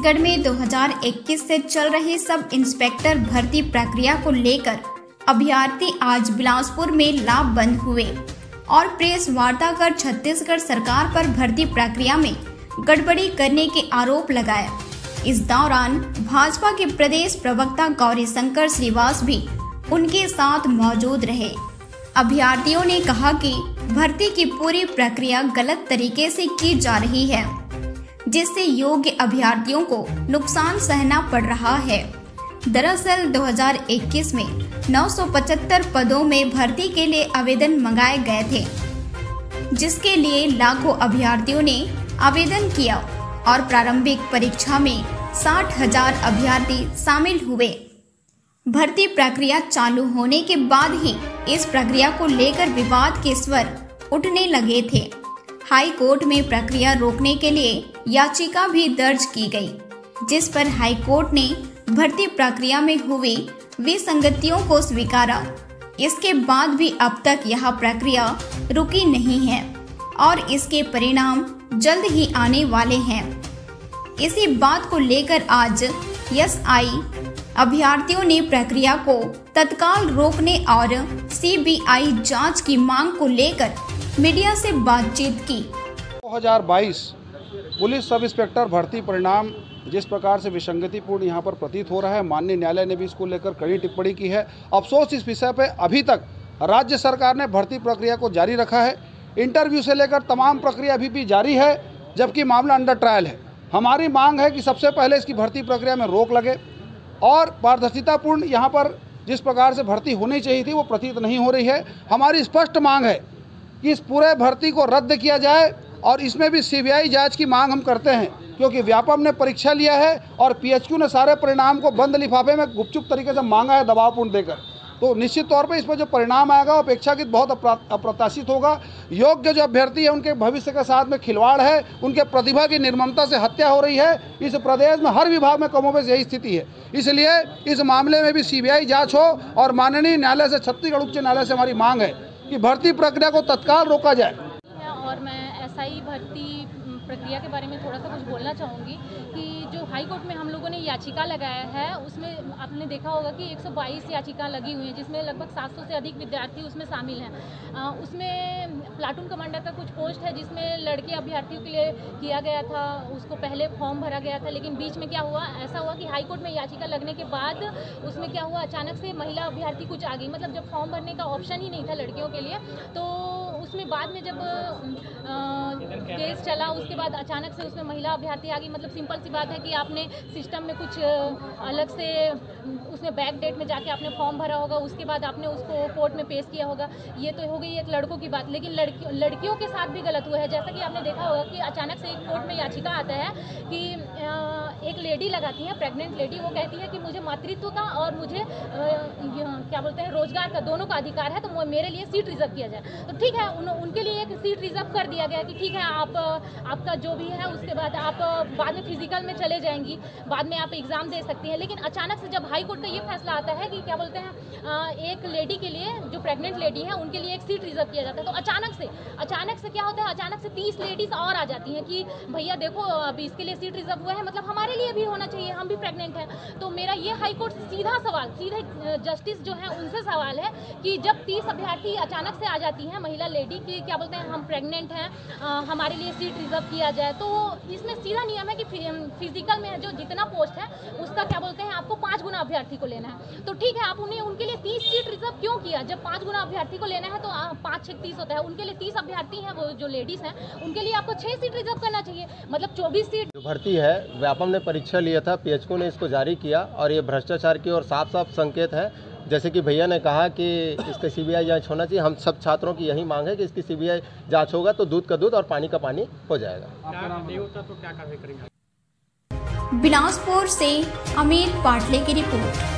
छत्तीसगढ़ में 2021 से चल रही सब इंस्पेक्टर भर्ती प्रक्रिया को लेकर अभ्यर्थी आज बिलासपुर में लामबंद हुए और प्रेस वार्ता कर छत्तीसगढ़ सरकार पर भर्ती प्रक्रिया में गड़बड़ी करने के आरोप लगाए। इस दौरान भाजपा के प्रदेश प्रवक्ता गौरीशंकर श्रीवास भी उनके साथ मौजूद रहे। अभ्यर्थियों ने कहा कि भर्ती की पूरी प्रक्रिया गलत तरीके से की जा रही है, जिससे योग्य अभ्यर्थियों को नुकसान सहना पड़ रहा है। दरअसल 2021 में 975 पदों में भर्ती के लिए आवेदन मंगाए गए थे, जिसके लिए लाखों अभ्यर्थियों ने आवेदन किया और प्रारंभिक परीक्षा में 60,000 अभ्यर्थी शामिल हुए। भर्ती प्रक्रिया चालू होने के बाद ही इस प्रक्रिया को लेकर विवाद के स्वर उठने लगे थे। हाई कोर्ट में प्रक्रिया रोकने के लिए याचिका भी दर्ज की गई, जिस पर हाई कोर्ट ने भर्ती प्रक्रिया में हुई विसंगतियों को स्वीकारा। इसके बाद भी अब तक यह प्रक्रिया रुकी नहीं है और इसके परिणाम जल्द ही आने वाले हैं। इसी बात को लेकर आज एसआई अभ्यर्थियों ने प्रक्रिया को तत्काल रोकने और सीबीआई जांच की मांग को लेकर मीडिया से बातचीत की। 2022 पुलिस सब इंस्पेक्टर भर्ती परिणाम जिस प्रकार से विसंगतिपूर्ण यहाँ पर प्रतीत हो रहा है, माननीय न्यायालय ने भी इसको लेकर कड़ी टिप्पणी की है। अफसोस इस विषय पे अभी तक राज्य सरकार ने भर्ती प्रक्रिया को जारी रखा है। इंटरव्यू से लेकर तमाम प्रक्रिया अभी भी जारी है, जबकि मामला अंडर ट्रायल है। हमारी मांग है कि सबसे पहले इसकी भर्ती प्रक्रिया में रोक लगे और पारदर्शितापूर्ण यहाँ पर जिस प्रकार से भर्ती होनी चाहिए थी वो प्रतीत नहीं हो रही है। हमारी स्पष्ट मांग है कि इस पूरे भर्ती को रद्द किया जाए और इसमें भी सीबीआई जांच की मांग हम करते हैं, क्योंकि व्यापम ने परीक्षा लिया है और पीएचक्यू ने सारे परिणाम को बंद लिफाफे में गुपचुप तरीके से मांगा है, दबावपूर्ण देकर। तो निश्चित तौर पे इसमें जो परिणाम आएगा वो अपेक्षाकृत बहुत अप्रत्याशित होगा। योग्य जो अभ्यर्थी है उनके भविष्य के साथ में खिलवाड़ है, उनके प्रतिभा की निर्ममता से हत्या हो रही है। इस प्रदेश में हर विभाग में कमोबेश यही स्थिति है। इसलिए इस मामले में भी सीबीआई जांच हो और माननीय न्यायालय से, छत्तीसगढ़ उच्च न्यायालय से हमारी मांग है कि भर्ती प्रक्रिया को तत्काल रोका जाए। और मैं एसआई भर्ती प्रक्रिया के बारे में थोड़ा सा कुछ बोलना चाहूँगी कि जो हाई कोर्ट में हम लोगों ने याचिका लगाया है, उसमें आपने देखा होगा कि 122 याचिका लगी हुई हैं, जिसमें लगभग 700 से अधिक विद्यार्थी उसमें शामिल हैं। उसमें प्लाटून कमांडर का कुछ पोस्ट है जिसमें लड़के अभ्यर्थियों के लिए किया गया था, उसको पहले फॉर्म भरा गया था, लेकिन बीच में क्या हुआ, ऐसा हुआ कि हाई कोर्ट में याचिका लगने के बाद उसमें क्या हुआ, अचानक से महिला अभ्यर्थी कुछ आ गई। मतलब जब फॉर्म भरने का ऑप्शन ही नहीं था लड़कियों के लिए, तो उसमें बाद में जब केस चला उसके बाद अचानक से उसमें महिला अभ्यर्थी आ गई। मतलब सिंपल सी बात है कि आपने सिस्टम में कुछ अलग से उसमें बैक डेट में जाके आपने फॉर्म भरा होगा, उसके बाद आपने उसको कोर्ट में पेश किया होगा। ये तो हो गई एक लड़कों की बात, लेकिन लड़कियों के साथ भी गलत हुआ है। जैसा कि आपने देखा होगा कि अचानक से एक कोर्ट में याचिका आता है कि एक लेडी लगाती है, प्रेग्नेंट लेडी, वो कहती है कि मुझे मातृत्व का और मुझे क्या बोलते हैं रोजगार का, दोनों का अधिकार है, तो मेरे लिए सीट रिजर्व किया जाए। तो ठीक है, उनके लिए एक सीट रिजर्व कर दिया गया कि ठीक है, आपका जो भी है उसके बाद आप बाद में फिजिकल में चले जाएंगी, बाद में आप एग्जाम दे सकती हैं। लेकिन अचानक से जब हाई कोर्ट का ये फैसला आता है कि क्या बोलते हैं एक लेडी के लिए, जो प्रेग्नेंट लेडी है, उनके लिए एक सीट रिजर्व किया जाता है, तो अचानक से क्या होता है, अचानक से 30 लेडीज और आ जाती हैं कि भैया देखो अभी इसके लिए सीट रिजर्व हुआ है, मतलब हमारे लिए भी होना चाहिए, हम भी प्रेग्नेंट हैं। तो मेरा ये हाई कोर्ट से सीधे जस्टिस जो है उनसे सवाल है कि जब 30 अभ्यर्थी अचानक से आ जाती हैं, महिला लेडी की क्या बोलते हैं हम प्रेग्नेंट हैं, हमारे लिए सीट रिजर्व किया जाए, तो इसमें सीधा नियम है कि फिजिकल में जो जितना पोस्ट है उसका क्या बोलते हैं आपको 5 गुना अभ्यर्थी को लेना है। तो ठीक है, आप उनके लिए 30 सीट रिजर्व क्यों किया? जब 5 गुना अभ्यर्थी को लेना है तो 5 6 30 होता है, उनके लिए 30 अभ्यर्थी हैं, वो जो लेडीज हैं उनके लिए आपको 6 सीट रिजर्व करना चाहिए, मतलब 24 सीट। जो भर्ती है व्यापम ने परीक्षा लिया था, पीएचक्यू ने इसको जारी किया और ये भ्रष्टाचार की ओर साफ साफ संकेत है। जैसे कि भैया ने कहा कि इसका सीबीआई जांच होना चाहिए, हम सब छात्रों की यही मांग है कि इसकी सीबीआई जांच होगा तो दूध का दूध और पानी का पानी हो जाएगा। नहीं होता तो क्या कार्रवाई करेंगे? बिलासपुर से अमित पाटले की रिपोर्ट।